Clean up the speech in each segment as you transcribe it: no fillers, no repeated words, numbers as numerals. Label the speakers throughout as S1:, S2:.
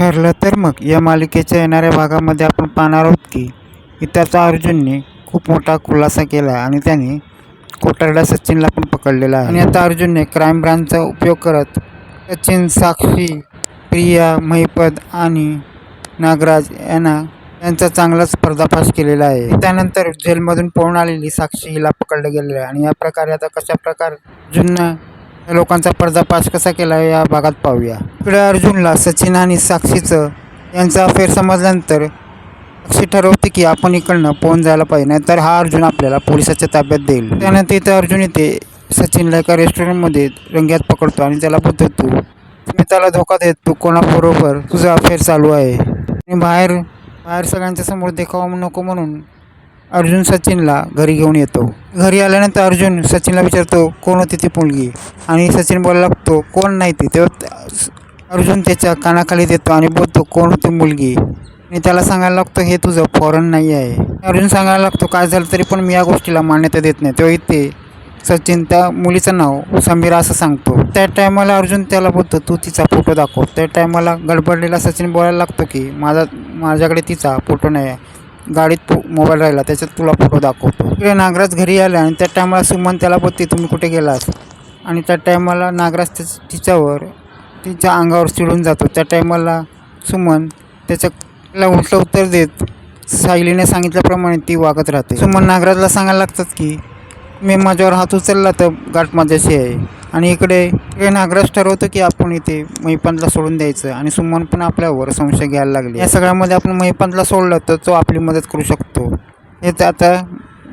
S1: ठरलं तर मग या मालिकेच्या येणाऱ्या भागामध्ये आपण पाहणार आहोत की इथं अर्जुनने खूप मोठा खुलासा केला आणि त्याने खोटारडा सचिनला पण पकडलेला आहे. आणि आता अर्जुनने क्राईम ब्रांचचा उपयोग करत सचिन, साक्षी, प्रिया, महिपत आणि नागराज यांचा चांगलाच पर्दाफाश केलेला आहे. त्यानंतर जेलमधून पळून आलेली साक्षी हिला पकडलं गेलेलं आहे. आणि या प्रकारे आता कशा प्रकारे अर्जुननं या लोकांचा पर्दाफाश कसा केला या भागात पाहूया. इकडे अर्जुनला सचिन आणि साक्षीचं यांचा अफेअर समजल्यानंतर साक्षी ठरवते की आपण इकडनं पळून जायला पाहिजे, नाहीतर हा अर्जुन आपल्याला पोलिसाच्या ताब्यात देईल. त्यानंतर इथं अर्जुन येते सचिनला एका रेस्टॉरंटमध्ये रंग्यात पकडतो आणि त्याला बोलतो, मी त्याला धोका देत, तू कोणाबरोबर तुझं अफेअर चालू आहे. आणि बाहेर सगळ्यांच्या समोर देखावा नको म्हणून अर्जुन सचिनला घरी घेऊन येतो. घरी आल्यानंतर अर्जुन सचिनला विचारतो कोण होती ती मुलगी, आणि सचिन बोलायला लागतो कोण नाही ती. तेव्हा अर्जुन त्याच्या कानाखाली देतो आणि बोलतो कोण होती मुलगी, आणि त्याला सांगायला लागतो हे तुझं फॉरेन नाही आहे. अर्जुन सांगायला लागतो काय झालं तरी पण मी या गोष्टीला मान्यता देत नाही. तेव्हा इथे सचिन त्या मुलीचं नाव समीरा असं सांगतो. त्या टायमाला अर्जुन त्याला बोलतो तू तिचा फोटो दाखव. त्या टायमाला गडबडलेला सचिन बोलायला लागतो की माझ्याकडे तिचा फोटो नाही आहे, गाडीत मोबाईल राहिला त्याच्यात तुला फोटो दाखवतो. इकडे नागराज घरी आला आणि त्या टायमाला सुमन त्याला बोलते तुम्ही कुठे गेलास, आणि त्या टायमाला नागराज तिच्या अंगावर चिडून जातो. त्या टायमाला सुमन त्याला उलटं उत्तर देत सायलीने सांगितल्याप्रमाणे ती वागत राहते. सुमन नागराजला सांगायला लागतात की मी माझ्यावर हात उचलला तर गाठ माझ्याशी आहे. आणि इकडे नागराज ठरवतो की आपण इथे महिपतला सोडून द्यायचं, आणि सुमन पण आपल्यावर संशय घ्यायला लागले. या सगळ्यामध्ये आपण महिपतला सोडलं तर तो आपली मदत करू शकतो हे आता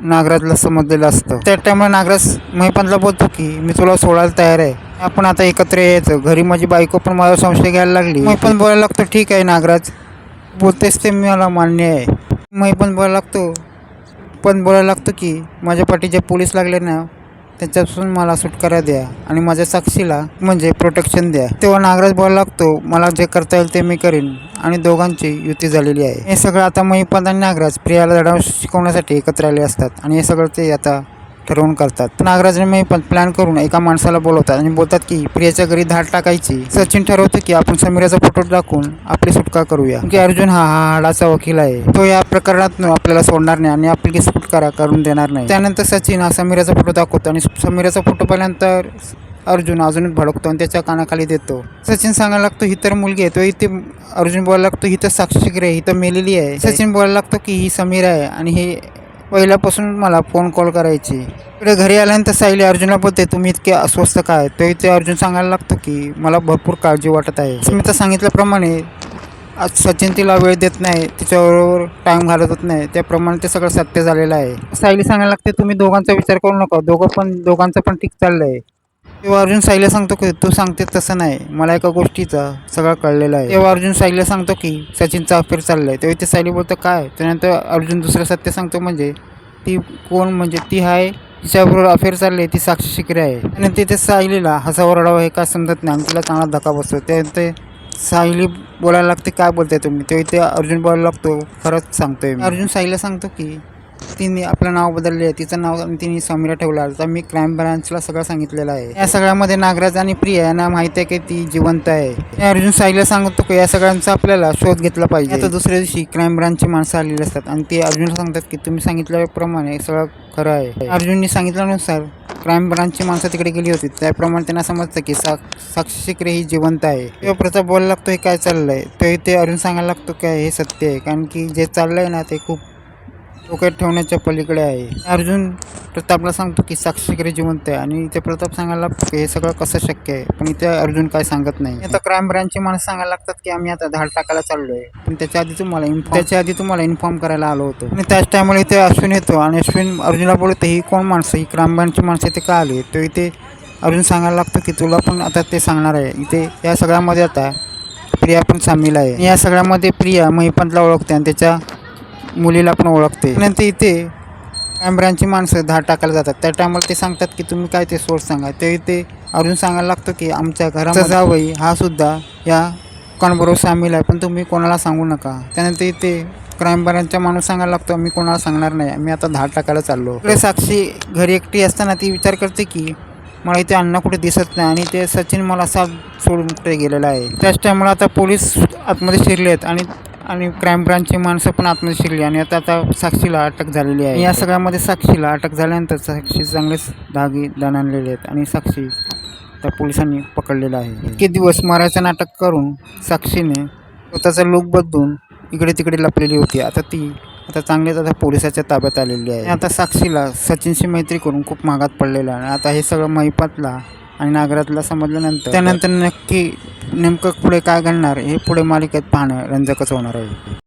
S1: नागराजला समजलेलं असतं. त्या टायमाला नागराज महिपतला बोलतो की मी तुला सोडायला तयार आहे, आपण आता एकत्र यायचं. घरी माझी बायको पण माझ्यावर संशय घ्यायला लागली. महिपत बोलायला लागतो ठीक आहे नागराज, बोलतेस ते मला मान्य आहे. महिपत बोलायला लागतो की माझ्या पाठीचे पोलीस लागले ना त्याच्यापासून मला सुटकारा द्या आणि माझ्या साक्षीला म्हणजे प्रोटेक्शन द्या. तेव्हा नागराज बोलायला लागतो मला जे करता येईल ते मी करीन, आणि दोघांची युती झालेली आहे. हे सगळं आता महिपत आणि नागराज प्रियाला धडा शिकवण्यासाठी एकत्र आले असतात, आणि हे सगळं ते आता ठरवून करतात. नागराजने महिपत प्लॅन करून एका माणसाला बोलवतात आणि बोलतात की प्रियाच्या घरी धाड टाकायची. सचिन ठरवतो की आपण समीराचा फोटो टाकून आपली सुटका करूया, की अर्जुन हा हाडाचा वकील आहे, तो या प्रकरणात आपल्याला सोडणार नाही आणि आपली सुटका करून देणार नाही. त्यानंतर सचिन हा समीराचा फोटो दाखवतो आणि समीराचा फोटो पाहिल्यानंतर अर्जुन अजूनच भडकतो आणि त्याच्या कानाखाली देतो. सचिन सांगायला लागतो ही तर मुलगी आहे. तो इथे अर्जुन बोलायला लागतो ही तर साक्षी आहे, ही तर मेलेली आहे. सचिन बोलायला लागतो की ही समीरा आहे आणि हे पहिल्यापासून मला फोन कॉल करायची. इकडे घरी आल्यानंतर सायली अर्जुनला बोलते तुम्ही इतके अस्वस्थ काय. तो इथे अर्जुन सांगायला लागतो की मला भरपूर काळजी वाटत आहे. स्मिता सांगितल्याप्रमाणे सचिन तिला वेळ देत नाही, तिच्याबरोबर टाईम घालवत नाही, त्याप्रमाणे ते सगळं सत्य झालेलं आहे. सायली सांगायला लागते तुम्ही दोघांचा विचार करू नका, दोघांचं पण ठीक चाललं आहे. तेव्हा अर्जुन सायलीला सांगतो की तू सांगते तसं नाही, मला एका गोष्टीचा सगळं कळलेलं आहे. तेव्हा अर्जुन सायलीला सांगतो की सचिनचा अफेअर चाललं आहे. तेव्हा ते सायली बोलतं काय. त्यानंतर अर्जुन दुसरं सत्य सांगतो म्हणजे ती कोण, म्हणजे ती आहे तिच्याबरोबर अफेअर चालले ती साक्षी शिकरे आहे. आणि तिथे सायलीला हसावरडावं हे काय समजत नाही आणि तिला चांगला धक्का बसतो. त्यानंतर सायली बोलायला लागते काय बोलताय तुम्ही. तेव्हा इथे अर्जुन बोलायला लागतो खरंच सांगतोय. अर्जुन सायलीला सांगतो की तिने आपलं नाव बदलले आहे, तिचं नाव तिने समीरा ठेवलं. आता मी क्राईम ब्रांचला सगळं सांगितलेलं आहे. या सगळ्यामध्ये नागराज आणि प्रिया यांना माहिती आहे की ती जिवंत आहे. अर्जुन सायलीला सांगतो की या सगळ्यांचा आपल्याला शोध घेतला पाहिजे. आता दुसऱ्या दिवशी क्राईम ब्रांचची माणसं आलेली असतात आणि ते अर्जुनला सांगतात की तुम्ही सांगितल्याप्रमाणे सगळं खरं आहे. अर्जुनने सांगितल्यानुसार क्राईम ब्रांचची माणसं तिकडे गेली होती, त्याप्रमाणे त्यांना समजतं की साक्षी शिकरे ही जिवंत आहे. तेव्हा प्रताप बोलायला लागतो हे काय चाललंय. ते अर्जुन सांगायला लागतो काय हे सत्य आहे, कारण की जे चाललंय ना ते खूप डोक्यात ठेवण्याच्या पलीकडे आहे. अर्जुन प्रतापला सांगतो की साक्षी शिकरे जिवंत आहे, आणि इथे प्रताप सांगायला लागतो की हे सगळं कसं शक्य आहे, पण इथे अर्जुन काय सांगत नाही. आता क्राईम ब्रांचची माणसं सांगायला लागतात की आम्ही आता धाड टाकायला चाललोय, पण त्याच्या आधी तुम्हाला इन्फॉर्म करायला आलो होतो. आणि त्याच टायमाला इथे अश्विन येतो आणि अश्विन अर्जुनला बोलतो ही कोण माणसं, ही क्राईम ब्रांचची माणसं इथे का आली. तो इथे अर्जुन सांगायला लागतो की तुला पण आता ते सांगणार आहे. इथे या सगळ्यामध्ये आता प्रिया पण सामील आहे. या सगळ्यामध्ये प्रिया महिपतला ओळखते आणि त्याच्या मुलीला पण ओळखते. नंतर इथे क्राईम ब्रांचची माणसं धाड टाकायला जातात. त्या टायमाला ते सांगतात की तुम्ही काय ते सोर्स सांगा. ते इथे अर्जुन सांगायला लागतो की आमच्या घराचा जावई हा सुद्धा या लोकांबरोबर सामील आहे, पण तुम्ही कोणाला सांगू नका. त्यानंतर इथे क्राईम ब्रांचचा माणूस सांगायला लागतो मी कोणाला सांगणार नाही, मी आता धाड टाकायला चाललो. इकडे साक्षी घरी एकटी असताना ती विचार करते की मला इथे अण्णा कुठे दिसत नाही आणि ते सचिन मला साथ सोडून कुठे गेलेला आहे. त्याच टायमाला आता पोलीस आतमध्ये शिरले आहेत आणि क्राईम ब्रांचची माणसं पण आतमध्ये शिरली आणि आता साक्षीला अटक झालेली आहे. या सगळ्यामध्ये साक्षीला अटक झाल्यानंतर साक्षी चांगलेच दाण आणलेले आहेत आणि साक्षी त्या पोलिसांनी पकडलेला आहे. इतके दिवस मारायचं नाटक करून साक्षीने स्वतःचा लूक बदलून इकडे तिकडे लपलेली होती. आता चांगलेच पोलिसाच्या ताब्यात आलेली आहे. आता साक्षीला सचिनशी मैत्री करून खूप महागात पडलेला आहे. आता हे सगळं महिपातला आणि नागरातला समजल्यानंतर त्यानंतर नक्की नेमकं पुढे काय घडणार हे पुढे मालिकेत पाहणं रंजकच होणार आहे.